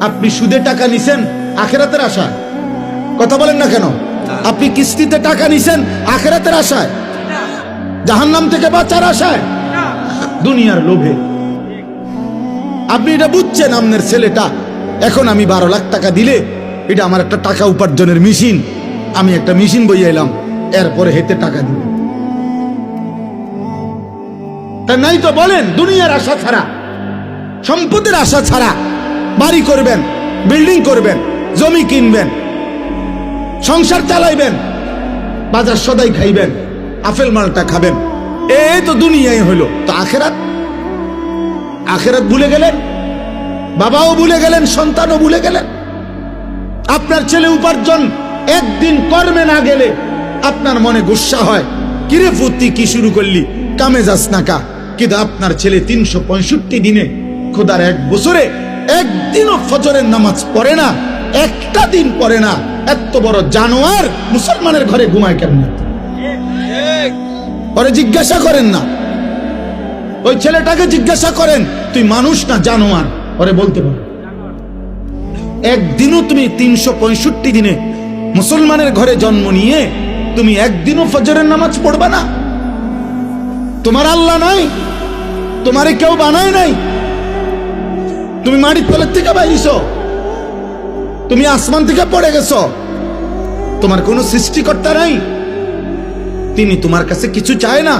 আপনি সুদে টাকা নিছেন আখেরাতের আশায়, কথা বলেন না কেন? আপনি কিস্তিতে টাকা নিছেন আখেরাতের আশায়, জাহান্নাম থেকে বাঁচার আশায়, দুনিয়ার লোভে। আপনি এটা বুঝছেন আপনার ছেলেটা এখন আমি 12 লাখ টাকা দিলে এটা আমার একটা টাকা উপার্জনের মেশিন, আমি একটা মেশিন বইয়ে এলাম, এরপরে হেতে টাকা দিব। তা নাই তো বলেন, দুনিয়ার আশা ছাড়া, সম্পদের আশা ছাড়া বাড়ি করবেন, বিল্ডিং করবেন, জমি কিনবেন, সংসার চালাইবেন, বাজার সদাই খাইবেন, আপেল মালটা খাবেন, এই তো দুনিয়ায় হইল। তো আখেরাত, আখেরাত ভুলে গেলেন, বাবাও ভুলে গেলেন, সন্তানও ভুলে গেলেন। আপনার ছেলে উপার্জন একদিন কর্মে না গেলে আপনার মনে গুসা হয়, কিরে ফুর্তি কি শুরু করলি, কামে যাস না কা। কিন্তু আপনার ছেলে 365 দিনে, খোদার 1 বছরে একদিনও ফজরের নামাজ পড়ে না, একটা দিন পড়ে না, এত বড় জানোয়ার মুসলমানের ঘরে ঘুমায় কেমনে? পরে জিজ্ঞাসা করেন না, ওই ছেলেটাকে জিজ্ঞাসা করেন, তুই মানুষ না জানোয়ার? পরে বলতে পারো। একদিনও তুমি 365 দিনে মুসলমানের ঘরে জন্ম নিয়ে তুমি একদিনও ফজরের নামাজ পড়বা না? তোমার আল্লাহ নাই, তোমারে কেউ বানায় নাই, তুমি মাটির তলের থেকে বাইছো, তুমি আসমান থেকে পড়ে গেছো, তোমার কোনো সৃষ্টিকর্তা নাই, তিনি তোমার কাছে কিছু চায় না।